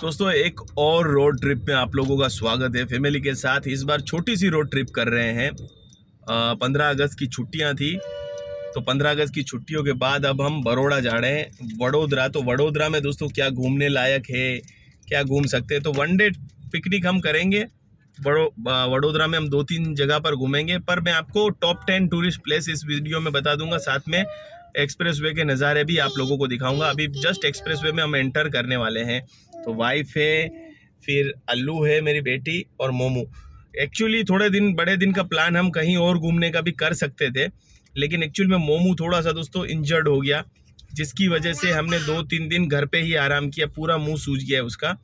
दोस्तों एक और रोड ट्रिप में आप लोगों का स्वागत है फैमिली के साथ। इस बार छोटी सी रोड ट्रिप कर रहे हैं। 15 अगस्त की छुट्टियां थी, तो 15 अगस्त की छुट्टियों के बाद अब हम बड़ौदा जा रहे हैं, वडोदरा। तो वडोदरा में दोस्तों क्या घूमने लायक है, क्या घूम सकते हैं, तो वन डे पिकनिक हम करेंगे। वडोदरा में हम 2-3 जगह पर घूमेंगे, पर मैं आपको टॉप 10 टूरिस्ट प्लेस इस वीडियो में बता दूंगा। साथ में एक्सप्रेसवे के नज़ारे भी आप लोगों को दिखाऊंगा। अभी जस्ट एक्सप्रेसवे में हम एंटर करने वाले हैं। तो वाइफ है, फिर अल्लू है मेरी बेटी, और मोमू। एक्चुअली थोड़े दिन बड़े दिन का प्लान हम कहीं और घूमने का भी कर सकते थे, लेकिन एक्चुअली में मोमू थोड़ा सा दोस्तों इंजर्ड हो गया, जिसकी वजह से हमने 2-3 दिन घर पे ही आराम किया। पूरा मुंह सूज गया है उसका,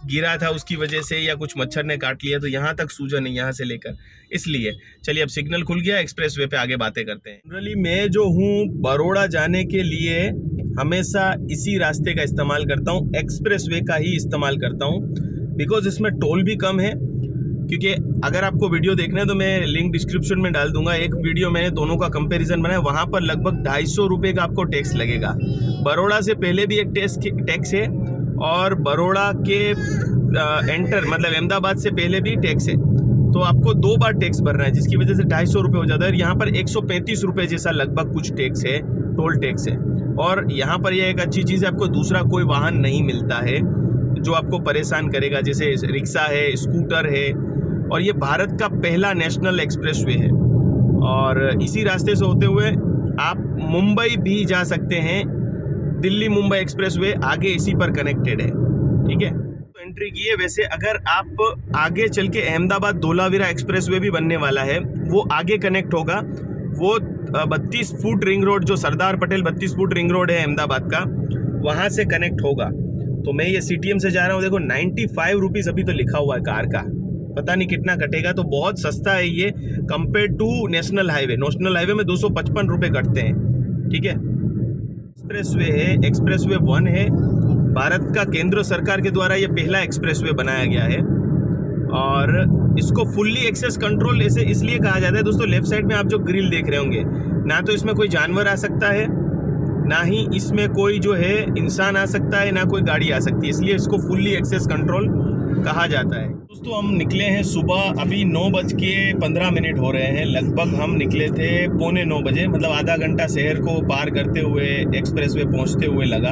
गिरा था उसकी वजह से या कुछ मच्छर ने काट लिया, तो यहाँ तक सूजा नहीं, यहाँ से लेकर। इसलिए चलिए अब सिग्नल खुल गया, एक्सप्रेसवे पे आगे बातें करते हैं। जनरली मैं जो हूँ बड़ौदा जाने के लिए हमेशा इसी रास्ते का इस्तेमाल करता हूँ, एक्सप्रेसवे का ही इस्तेमाल करता हूँ, बिकॉज इसमें टोल भी कम है। क्योंकि अगर आपको वीडियो देखना है तो मैं लिंक डिस्क्रिप्शन में डाल दूंगा। एक वीडियो मैंने दोनों का कंपैरिजन बनाया, वहाँ पर लगभग 250 रुपये का आपको टैक्स लगेगा। बड़ौदा से पहले भी एक टैक्स है, और बड़ौदा के एंटर मतलब अहमदाबाद से पहले भी टैक्स है, तो आपको 2 बार टैक्स भरना है, जिसकी वजह से 250 रुपये हो जाता है। यहाँ पर 135 रुपये जैसा लगभग कुछ टैक्स है, टोल टैक्स है। और यहाँ पर यह एक अच्छी चीज़ है, आपको दूसरा कोई वाहन नहीं मिलता है जो आपको परेशान करेगा, जैसे रिक्शा है, स्कूटर है। और ये भारत का पहला नेशनल एक्सप्रेसवे है, और इसी रास्ते से होते हुए आप मुंबई भी जा सकते हैं। दिल्ली मुंबई एक्सप्रेसवे आगे इसी पर कनेक्टेड है, ठीक है। तो एंट्री की है। वैसे अगर आप आगे चल के अहमदाबाद धोलावीरा एक्सप्रेसवे भी बनने वाला है, वो आगे कनेक्ट होगा। वो 32 फुट रिंग रोड, जो Sardar Patel 32 foot ring road है अहमदाबाद का, वहाँ से कनेक्ट होगा। तो मैं ये सीटीएम से जा रहा हूँ। देखो 95 रुपीज़ अभी तो लिखा हुआ है कार का, पता नहीं कितना कटेगा। तो बहुत सस्ता है ये compare to national highway. National highway में 255 रुपये कटते हैं, ठीक है। एक्सप्रेसवे है, एक्सप्रेसवे 1 है। भारत का केंद्र सरकार के द्वारा ये पहला एक्सप्रेसवे बनाया गया है, और इसको फुल्ली एक्सेस कंट्रोल ऐसे इसलिए कहा जाता है दोस्तों। लेफ्ट साइड में आप जो ग्रिल देख रहे होंगे, ना तो इसमें कोई जानवर आ सकता है, ना ही इसमें कोई जो है इंसान आ सकता है, ना कोई गाड़ी आ सकती है, इसलिए इसको फुल्ली एक्सेस कंट्रोल कहा जाता है। दोस्तों हम निकले हैं सुबह, अभी 9:15 हो रहे हैं। लगभग हम निकले थे 8:45 बजे, मतलब आधा घंटा शहर को पार करते हुए एक्सप्रेसवे पहुंचते हुए लगा,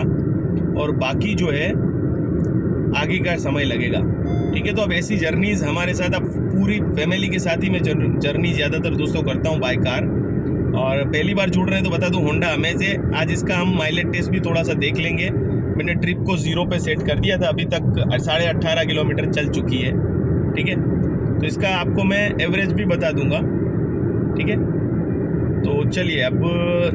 और बाकी जो है आगे का समय लगेगा, ठीक है। तो अब ऐसी जर्नीज़ हमारे साथ, अब पूरी फैमिली के साथ ही मैं जर्नी ज़्यादातर दोस्तों करता हूँ बाय कार। और पहली बार जुड़ रहे हैं तो बता दूँ, होंडा अमेज है। आज इसका हम माइलेज टेस्ट भी थोड़ा सा देख लेंगे। मैंने ट्रिप को 0 पे सेट कर दिया था, अभी तक 18.5 किलोमीटर चल चुकी है, ठीक है। तो इसका आपको मैं एवरेज भी बता दूंगा, ठीक है। तो चलिए अब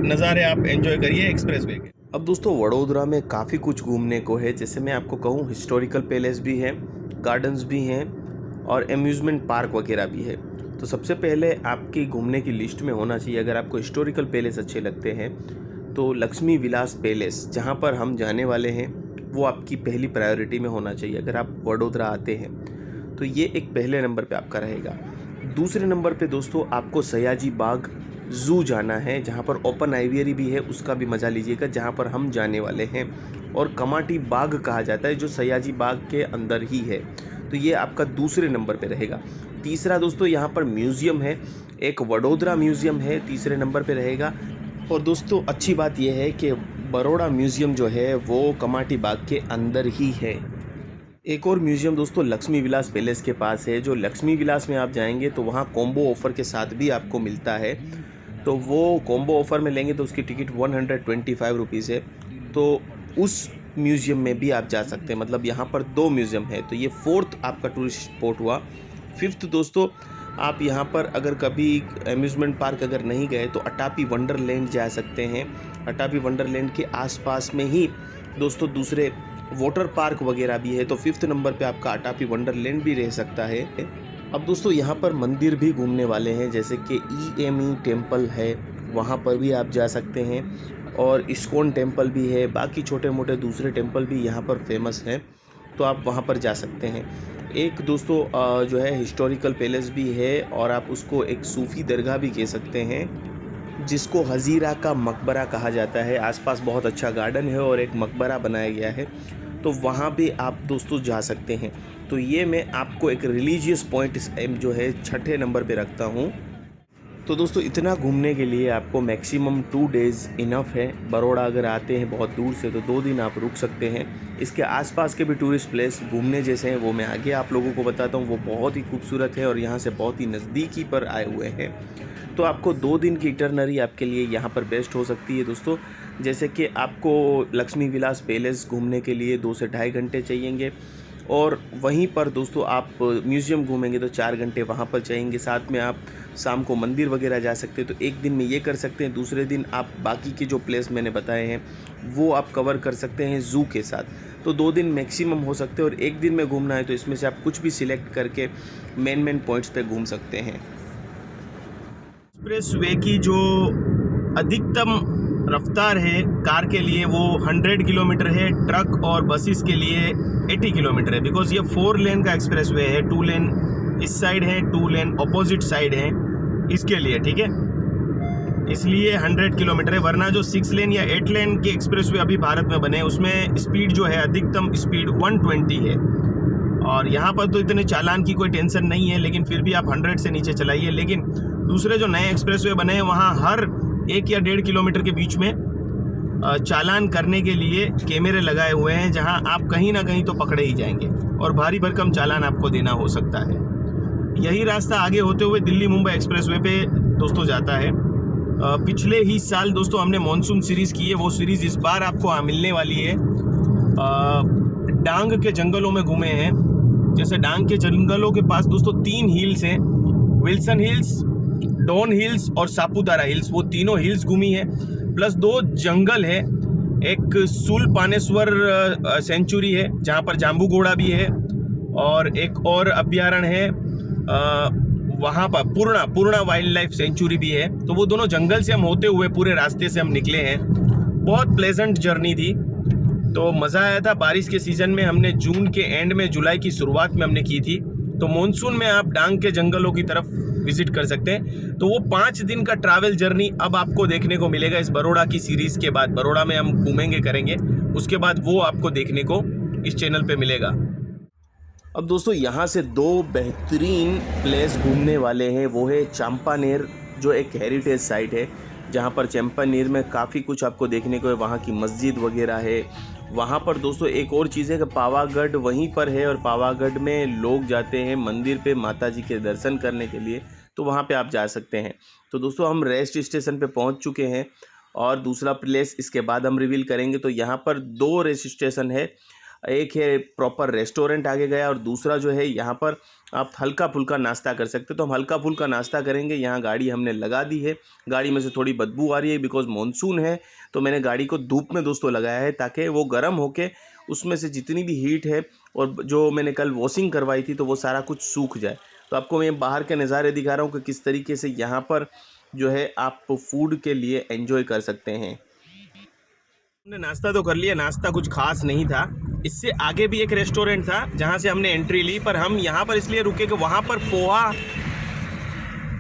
नज़ारे आप एंजॉय करिए एक्सप्रेसवे के। अब दोस्तों वडोदरा में काफ़ी कुछ घूमने को है। जैसे मैं आपको कहूँ, हिस्टोरिकल पैलेस भी है, गार्डन्स भी हैं, और एम्यूज़मेंट पार्क वगैरह भी है। तो सबसे पहले आपकी घूमने की लिस्ट में होना चाहिए, अगर आपको हिस्टोरिकल पैलेस अच्छे लगते हैं तो लक्ष्मी विलास पैलेस, जहाँ पर हम जाने वाले हैं, वो आपकी पहली प्रायोरिटी में होना चाहिए अगर आप वडोदरा आते हैं। तो ये एक पहले नंबर पे आपका रहेगा। दूसरे नंबर पे दोस्तों आपको सयाजी बाग ज़ू जाना है, जहाँ पर ओपन एवियरी भी है, उसका भी मज़ा लीजिएगा, जहाँ पर हम जाने वाले हैं। और कमाटी बाग कहा जाता है, जो सयाजी बाग के अंदर ही है। तो ये आपका दूसरे नंबर पे रहेगा। तीसरा दोस्तों यहाँ पर म्यूज़ियम है, एक वडोदरा म्यूज़ियम है, तीसरे नंबर पे रहेगा। और दोस्तों अच्छी बात यह है कि बड़ौदा म्यूज़ियम जो है वो कमाटी बाग के अंदर ही है। एक और म्यूज़ियम दोस्तों लक्ष्मी विलास पैलेस के पास है। जो लक्ष्मी विलास में आप जाएंगे तो वहाँ कॉम्बो ऑफ़र के साथ भी आपको मिलता है। तो वो कॉम्बो ऑफ़र में लेंगे तो उसकी टिकट 125 रुपीज़ है। तो उस म्यूज़ियम में भी आप जा सकते हैं। मतलब यहाँ पर 2 म्यूज़ियम है, तो ये 4th आपका टूरिस्ट स्पॉट हुआ। 5th दोस्तों आप यहाँ पर अगर कभी एम्यूज़मेंट पार्क अगर नहीं गए तो अटापी वंडरलैंड जा सकते हैं। अटापी वंडरलैंड के आसपास में ही दोस्तों दूसरे वाटर पार्क वगैरह भी है। तो 5th नंबर पे आपका अटापी वंडरलैंड भी रह सकता है। अब दोस्तों यहाँ पर मंदिर भी घूमने वाले हैं, जैसे कि EME टेम्पल है, वहाँ पर भी आप जा सकते हैं, और इस्कॉन टेम्पल भी है। बाकी छोटे मोटे दूसरे टेम्पल भी यहाँ पर फेमस हैं, तो आप वहाँ पर जा सकते हैं। एक दोस्तों जो है हिस्टोरिकल पैलेस भी है, और आप उसको एक सूफ़ी दरगाह भी कह सकते हैं, जिसको हज़ीरा का मकबरा कहा जाता है। आसपास बहुत अच्छा गार्डन है और एक मकबरा बनाया गया है। तो वहाँ भी आप दोस्तों जा सकते हैं। तो ये मैं आपको एक रिलीजियस पॉइंट जो है 6ठे नंबर पे रखता हूँ। तो दोस्तों इतना घूमने के लिए आपको मैक्सिमम 2 डेज़ इनफ है। बरोड़ा अगर आते हैं बहुत दूर से तो 2 दिन आप रुक सकते हैं। इसके आसपास के भी टूरिस्ट प्लेस घूमने जैसे हैं वो मैं आगे आप लोगों को बताता हूँ। वो बहुत ही खूबसूरत है और यहाँ से बहुत ही नज़दीकी पर आए हुए हैं। तो आपको 2 दिन की इटरनरी आपके लिए यहाँ पर बेस्ट हो सकती है दोस्तों। जैसे कि आपको लक्ष्मी विलास पैलेस घूमने के लिए 2 से ढाई घंटे चाहिएंगे और वहीं पर दोस्तों आप म्यूज़ियम घूमेंगे तो 4 घंटे वहाँ पर चाहिएंगे। साथ में आप शाम को मंदिर वगैरह जा सकते हैं। तो एक दिन में ये कर सकते हैं, दूसरे दिन आप बाकी के जो प्लेस मैंने बताए हैं वो आप कवर कर सकते हैं ज़ू के साथ। तो 2 दिन मैक्सिमम हो सकते हैं और एक दिन में घूमना है तो इसमें से आप कुछ भी सिलेक्ट करके मेन पॉइंट्स पे घूम सकते हैं। एक्सप्रेस वे की जो अधिकतम रफ्तार है कार के लिए वो 100 किलोमीटर है, ट्रक और बसेस के लिए 80 किलोमीटर है। बिकॉज ये 4 लेन का एक्सप्रेस वे है, 2 लेन इस साइड है, 2 लेन अपोजिट साइड है इसके लिए, ठीक है, इसलिए 100 किलोमीटर है। वरना जो 6 लेन या 8 लेन के एक्सप्रेस वे अभी भारत में बने उसमें स्पीड जो है अधिकतम स्पीड 120 है। और यहाँ पर तो इतने चालान की कोई टेंशन नहीं है, लेकिन फिर भी आप 100 से नीचे चलाइए। लेकिन दूसरे जो नए एक्सप्रेस वे बने हैं वहाँ हर 1 या 1.5 किलोमीटर के बीच में चालान करने के लिए कैमरे लगाए हुए हैं, जहां आप कहीं ना कहीं तो पकड़े ही जाएंगे और भारी भरकम चालान आपको देना हो सकता है। यही रास्ता आगे होते हुए दिल्ली मुंबई एक्सप्रेसवे पे दोस्तों जाता है। पिछले ही साल दोस्तों हमने मॉनसून सीरीज़ की है, वो सीरीज़ इस बार आपको मिलने वाली है। डांग के जंगलों में घूमे हैं। जैसे डांग के जंगलों के पास दोस्तों 3 हिल्स हैं, विल्सन हिल्स, डॉन हिल्स और सापुतारा हिल्स। वो तीनों हिल्स घूमी है, प्लस 2 जंगल है। एक सुलपानेश्वर सेंचुरी है जहाँ पर जाम्बू घोड़ा भी है, और एक और अभ्यारण्य है वहाँ पर पूर्णा वाइल्ड लाइफ सेंचुरी भी है। तो वो दोनों जंगल से हम होते हुए पूरे रास्ते से हम निकले हैं। बहुत प्लेजेंट जर्नी थी, तो मज़ा आया था। बारिश के सीज़न में हमने जून के एंड में, जुलाई की शुरुआत में हमने की थी। तो मॉनसून में आप डांग के जंगलों की तरफ विजिट कर सकते हैं। तो वो 5 दिन का ट्रैवल जर्नी अब आपको देखने को मिलेगा इस बरोड़ा की सीरीज़ के बाद। बरोड़ा में हम घूमेंगे करेंगे, उसके बाद वो आपको देखने को इस चैनल पे मिलेगा। अब दोस्तों यहाँ से 2 बेहतरीन प्लेस घूमने वाले हैं। वो है चंपानेर, जो एक हेरिटेज साइट है, जहाँ पर चंपानेर में काफ़ी कुछ आपको देखने को है। वहाँ की मस्जिद वगैरह है। वहाँ पर दोस्तों एक और चीज़ है कि पावागढ़ वहीं पर है, और पावागढ़ में लोग जाते हैं मंदिर पे माता जी के दर्शन करने के लिए, तो वहाँ पे आप जा सकते हैं। तो दोस्तों हम रेस्ट स्टेशन पे पहुँच चुके हैं, और दूसरा प्लेस इसके बाद हम रिवील करेंगे। तो यहाँ पर 2 रेस्ट स्टेशन है, एक है प्रॉपर रेस्टोरेंट आगे गया, और दूसरा जो है यहाँ पर आप हल्का फुल्का नाश्ता कर सकते हो। तो हम हल्का फुल्का नाश्ता करेंगे। यहाँ गाड़ी हमने लगा दी है, गाड़ी में से थोड़ी बदबू आ रही है बिकॉज मॉनसून है। तो मैंने गाड़ी को धूप में दोस्तों लगाया है ताकि वो गर्म होके उसमें से जितनी भी हीट है, और जो मैंने कल वॉशिंग करवाई थी, तो वो सारा कुछ सूख जाए। तो आपको मैं बाहर के नज़ारे दिखा रहा हूँ कि किस तरीके से यहाँ पर जो है आप फूड के लिए एंजॉय कर सकते हैं। हमने नाश्ता तो कर लिया, नाश्ता कुछ खास नहीं था। इससे आगे भी एक रेस्टोरेंट था जहाँ से हमने एंट्री ली, पर हम यहाँ पर इसलिए रुके कि वहाँ पर पोहा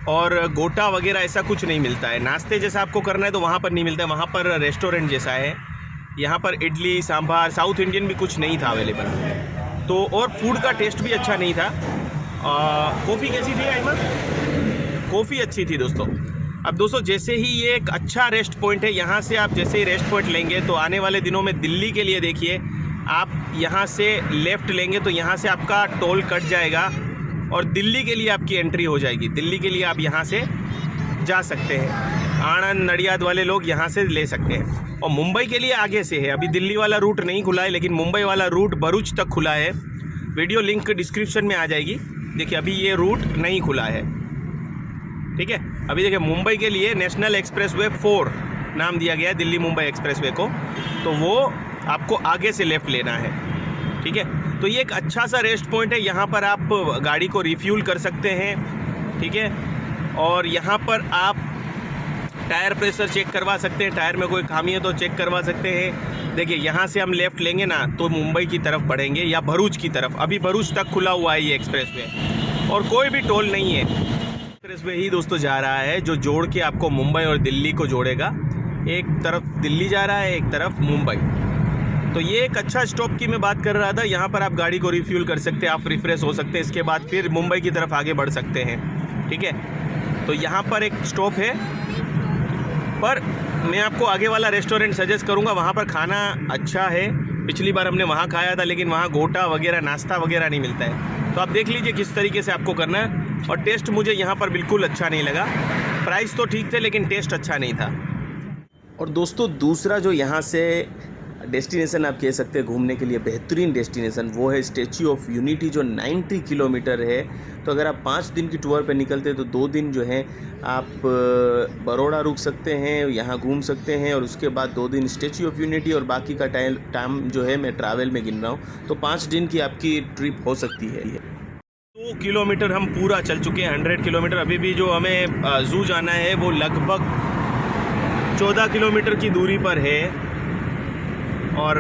और गोटा वगैरह ऐसा कुछ नहीं मिलता है। नाश्ते जैसा आपको करना है तो वहाँ पर नहीं मिलता है, वहाँ पर रेस्टोरेंट जैसा है। यहाँ पर इडली सांभर साउथ इंडियन भी कुछ नहीं था अवेलेबल, तो और फूड का टेस्ट भी अच्छा नहीं था। कॉफ़ी कैसी थी अहमद? कॉफ़ी अच्छी थी दोस्तों। अब दोस्तों जैसे ही ये एक अच्छा रेस्ट पॉइंट है, यहाँ से आप जैसे ही रेस्ट पॉइंट लेंगे तो आने वाले दिनों में दिल्ली के लिए देखिए, आप यहाँ से लेफ़्ट लेंगे तो यहाँ से आपका टोल कट जाएगा और दिल्ली के लिए आपकी एंट्री हो जाएगी। दिल्ली के लिए आप यहाँ से जा सकते हैं, आणंद नडियाद वाले लोग यहाँ से ले सकते हैं। और मुंबई के लिए आगे से है, अभी दिल्ली वाला रूट नहीं खुला है, लेकिन मुंबई वाला रूट भरूच तक खुला है। वीडियो लिंक डिस्क्रिप्शन में आ जाएगी। देखिए अभी ये रूट नहीं खुला है, ठीक है। अभी देखिए मुंबई के लिए नेशनल एक्सप्रेसवे 4 नाम दिया गया है दिल्ली मुंबई एक्सप्रेसवे को, तो वो आपको आगे से लेफ़्ट लेना है, ठीक है। तो ये एक अच्छा सा रेस्ट पॉइंट है, यहाँ पर आप गाड़ी को रिफ्यूल कर सकते हैं, ठीक है। और यहाँ पर आप टायर प्रेशर चेक करवा सकते हैं, टायर में कोई खामी है तो चेक करवा सकते हैं। देखिए यहाँ से हम लेफ़्ट लेंगे ना तो मुंबई की तरफ बढ़ेंगे या भरूच की तरफ। अभी भरूच तक खुला हुआ है ये एक्सप्रेसवे और कोई भी टोल नहीं है। एक्सप्रेसवे ही दोस्तों जा रहा है जो जोड़ के आपको मुंबई और दिल्ली को जोड़ेगा। एक तरफ दिल्ली जा रहा है, एक तरफ मुंबई। तो ये एक अच्छा स्टॉप की मैं बात कर रहा था। यहाँ पर आप गाड़ी को रिफ्यूल कर सकते हैं, आप रिफ्रेश हो सकते हैं, इसके बाद फिर मुंबई की तरफ आगे बढ़ सकते हैं। ठीक है, तो यहाँ पर एक स्टॉप है, पर मैं आपको आगे वाला रेस्टोरेंट सजेस्ट करूँगा। वहाँ पर खाना अच्छा है, पिछली बार हमने वहाँ खाया था, लेकिन वहाँ गोटा वगैरह नाश्ता वगैरह नहीं मिलता है। तो आप देख लीजिए किस तरीके से आपको करना है। और टेस्ट मुझे यहाँ पर बिल्कुल अच्छा नहीं लगा। प्राइस तो ठीक थे, लेकिन टेस्ट अच्छा नहीं था। और दोस्तों दूसरा जो यहाँ से डेस्टिनेशन आप कह सकते हैं घूमने के लिए बेहतरीन डेस्टिनेशन, वो है स्टैच्यू ऑफ यूनिटी, जो 90 किलोमीटर है। तो अगर आप 5 दिन की टूर पे निकलते हैं तो 2 दिन जो है आप बड़ौदा रुक सकते हैं, यहाँ घूम सकते हैं, और उसके बाद 2 दिन स्टैच्यू ऑफ यूनिटी, और बाकी का टाइम जो है मैं ट्रैवल में गिन रहा हूँ। तो 5 दिन की आपकी ट्रिप हो सकती है। 2 किलोमीटर हम पूरा चल चुके हैं, 100 किलोमीटर। अभी भी जो हमें ज़ू जाना है वो लगभग 14 किलोमीटर की दूरी पर है, और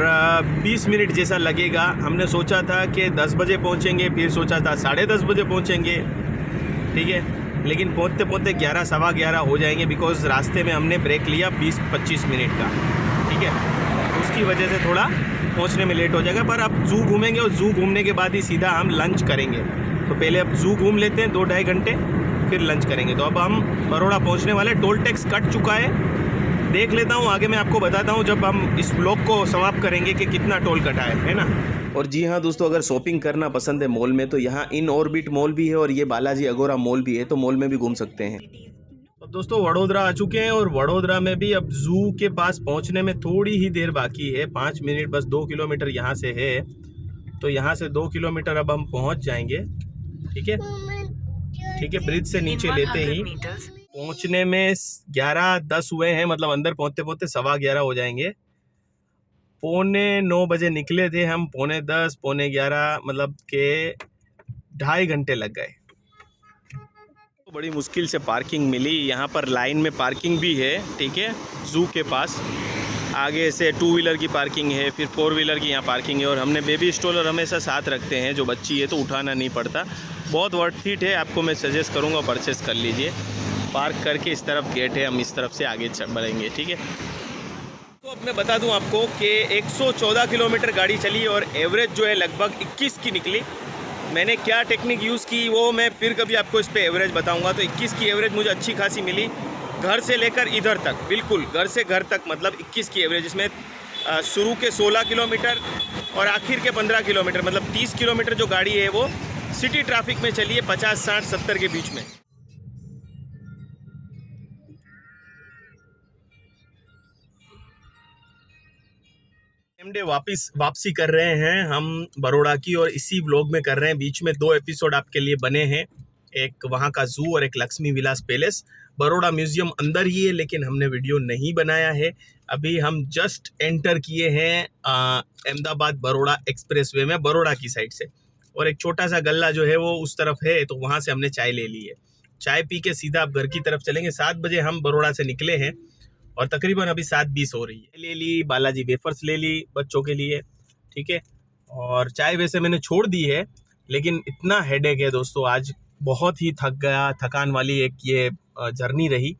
20 मिनट जैसा लगेगा। हमने सोचा था कि 10 बजे पहुंचेंगे, फिर सोचा था 10:30 बजे पहुंचेंगे। ठीक है, लेकिन पहुंचते पहुंचते 11 सवा 11 हो जाएंगे, बिकॉज़ रास्ते में हमने ब्रेक लिया 20-25 मिनट का। ठीक है, उसकी वजह से थोड़ा पहुंचने में लेट हो जाएगा। पर अब ज़ू घूमेंगे, और ज़ू घूमने के बाद ही सीधा हम लंच करेंगे। तो पहले अब ज़ू घूम लेते हैं 2-2.5 घंटे, फिर लंच करेंगे। तो अब हम बड़ौदा पहुँचने वाले। टोल टैक्स कट चुका है, देख लेता हूँ, आगे मैं आपको बताता हूँ जब हम इस ब्लॉग को समाप्त करेंगे कि कितना टोल कटा है ना। और जी हाँ दोस्तों, अगर शॉपिंग करना पसंद है मॉल में, तो यहाँ इन ऑर्बिट मॉल भी है, और ये बालाजी अगोरा मॉल भी है, तो मॉल में भी घूम सकते हैं। अब दोस्तों वडोदरा आ चुके हैं, और वडोदरा में भी अब ज़ू के पास पहुँचने में थोड़ी ही देर बाकी है, 5 मिनट बस। 2 किलोमीटर यहाँ से है, तो यहाँ से 2 किलोमीटर अब हम पहुँच जाएंगे। ठीक है, ठीक है, ब्रिज से नीचे लेते ही पहुंचने में 11:10 हुए हैं, मतलब अंदर पहुंचते पहुंचते 11:15 हो जाएंगे। 9:45 बजे निकले थे हम, 10:45, 11:15, मतलब के 2.5 घंटे लग गए। तो बड़ी मुश्किल से पार्किंग मिली। यहाँ पर लाइन में पार्किंग भी है। ठीक है, ज़ू के पास आगे से 2 व्हीलर की पार्किंग है, फिर 4 व्हीलर की यहाँ पार्किंग है। और हमने बेबी स्ट्रोलर हमेशा साथ रखते हैं, जो बच्ची है तो उठाना नहीं पड़ता। बहुत वर्थ इट है, आपको मैं सजेस्ट करूँगा परचेस कर लीजिए। पार्क करके इस तरफ गेट है, हम इस तरफ से आगे बढ़ेंगे। ठीक है, तो अब मैं बता दूं आपको कि 114 किलोमीटर गाड़ी चली, और एवरेज जो है लगभग 21 की निकली। मैंने क्या टेक्निक यूज़ की वो मैं फिर कभी आपको इस पर एवरेज बताऊंगा। तो 21 की एवरेज मुझे अच्छी खासी मिली, घर से लेकर इधर तक, बिल्कुल घर से घर तक, मतलब 21 की एवरेज। इसमें शुरू के 16 किलोमीटर और आखिर के 15 किलोमीटर, मतलब 30 किलोमीटर जो गाड़ी है वो सिटी ट्रैफिक में चली है, 50, 60, 70 के बीच में। डे वापसी कर रहे हैं हम बड़ौदा की, और इसी व्लॉग में कर रहे हैं। बीच में 2 एपिसोड आपके लिए बने हैं, एक वहाँ का ज़ू और एक लक्ष्मी विलास पैलेस। बड़ौदा म्यूजियम अंदर ही है, लेकिन हमने वीडियो नहीं बनाया है। अभी हम जस्ट एंटर किए हैं अहमदाबाद बड़ौदा एक्सप्रेसवे में, बड़ौदा की साइड से, और एक छोटा सा गल्ला जो है वो उस तरफ है, तो वहाँ से हमने चाय ले ली है। चाय पी के सीधा अब घर की तरफ चलेंगे। 7 बजे हम बड़ौदा से निकले हैं, और तकरीबन अभी 7:20 हो रही है। ले ली बालाजी वेफर्स, ले ली बच्चों के लिए। ठीक है, और चाय वैसे मैंने छोड़ दी है, लेकिन इतना हेडेक है दोस्तों, आज बहुत ही थक गया। थकान वाली एक ये जर्नी रही।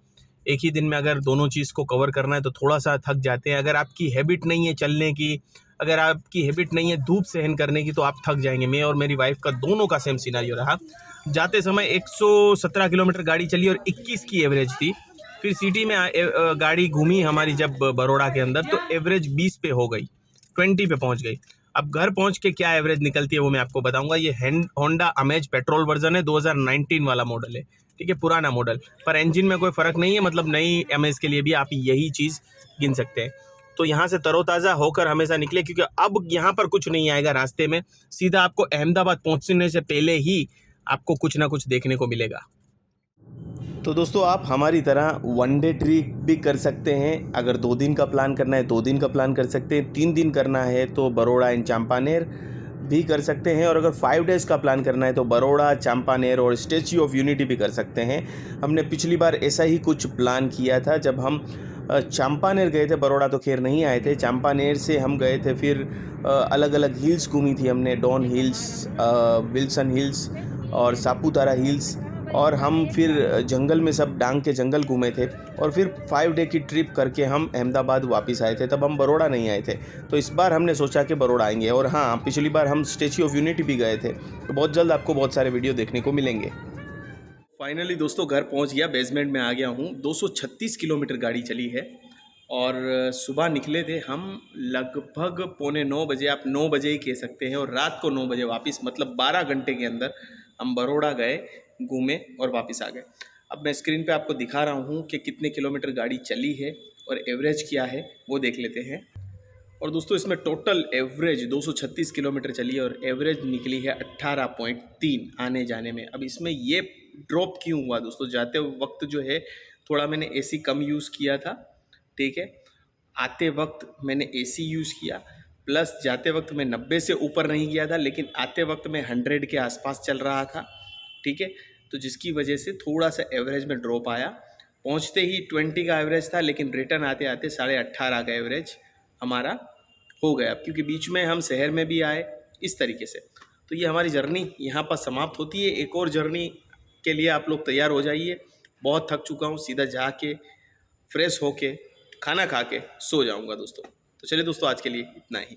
एक ही दिन में अगर दोनों चीज़ को कवर करना है तो थोड़ा सा थक जाते हैं। अगर आपकी हैबिट नहीं है चलने की, अगर आपकी हैबिट नहीं है धूप सहन करने की, तो आप थक जाएंगे। मैं और मेरी वाइफ का दोनों का सेम सिनारियो रहा। जाते समय 117 किलोमीटर गाड़ी चली और 21 की एवरेज थी। फिर सिटी में गाड़ी घूमी हमारी जब बड़ौदा के अंदर, तो एवरेज 20 पे हो गई, 20 पे पहुंच गई। अब घर पहुंच के क्या एवरेज निकलती है वो मैं आपको बताऊंगा। ये होंडा अमेज पेट्रोल वर्जन है, 2019 वाला मॉडल है। ठीक है, पुराना मॉडल, पर इंजन में कोई फ़र्क नहीं है। मतलब नई अमेज के लिए भी आप यही चीज़ गिन सकते हैं। तो यहाँ से तरोताज़ा होकर हमेशा निकले, क्योंकि अब यहाँ पर कुछ नहीं आएगा रास्ते में। सीधा आपको अहमदाबाद पहुँचने से पहले ही आपको कुछ ना कुछ देखने को मिलेगा। तो दोस्तों आप हमारी तरह 1 डे ट्रिप भी कर सकते हैं। अगर 2 दिन का प्लान करना है 2 दिन का प्लान कर सकते हैं। 3 दिन करना है तो बड़ौदा एंड चंपानेर भी कर सकते हैं। और अगर 5 डेज़ का प्लान करना है तो बड़ौदा, चंपानेर और स्टैच्यू ऑफ यूनिटी भी कर सकते हैं। हमने पिछली बार ऐसा ही कुछ प्लान किया था जब हम चंपानेर गए थे। बड़ौदा तो खैर नहीं आए थे। चंपानेर से हम गए थे, फिर अलग अलग हिल्स घूमी थी हमने, डॉन हिल्स, विल्सन हिल्स और सापुतारा हिल्स, और हम फिर जंगल में सब डांग के जंगल घूमे थे और फिर 5 डे की ट्रिप करके हम अहमदाबाद वापस आए थे। तब हम बड़ौदा नहीं आए थे, तो इस बार हमने सोचा कि बड़ौदा आएंगे। और हाँ, पिछली बार हम स्टैच्यू ऑफ यूनिटी भी गए थे, तो बहुत जल्द आपको बहुत सारे वीडियो देखने को मिलेंगे। फाइनली दोस्तों घर पहुंच गया, बेसमेंट में आ गया हूं। 236 किलोमीटर गाड़ी चली है और सुबह निकले थे हम लगभग 8:45 बजे, आप 9 बजे ही कह सकते हैं, और रात को 9 बजे वापस, मतलब 12 घंटे के अंदर हम बड़ौदा गए, घूमे और वापस आ गए। अब मैं स्क्रीन पे आपको दिखा रहा हूँ कि कितने किलोमीटर गाड़ी चली है और एवरेज क्या है वो देख लेते हैं। और दोस्तों इसमें टोटल एवरेज 236 किलोमीटर चली है और एवरेज निकली है 18.3 आने जाने में। अब इसमें ये ड्रॉप क्यों हुआ दोस्तों? जाते वक्त जो है थोड़ा मैंने एसी कम यूज़ किया था, ठीक है। आते वक्त मैंने एसी यूज़ किया, प्लस जाते वक्त मैं 90 से ऊपर नहीं गया था, लेकिन आते वक्त मैं 100 के आसपास चल रहा था, ठीक है। तो जिसकी वजह से थोड़ा सा एवरेज में ड्रॉप आया। पहुंचते ही 20 का एवरेज था, लेकिन रिटर्न आते आते 18.5 का एवरेज हमारा हो गया, क्योंकि बीच में हम शहर में भी आए इस तरीके से। तो ये हमारी जर्नी यहाँ पर समाप्त होती है। एक और जर्नी के लिए आप लोग तैयार हो जाइए। बहुत थक चुका हूँ, सीधा जाके फ्रेश होके खाना खा के सो जाऊँगा दोस्तों। तो चलिए दोस्तों, आज के लिए इतना ही।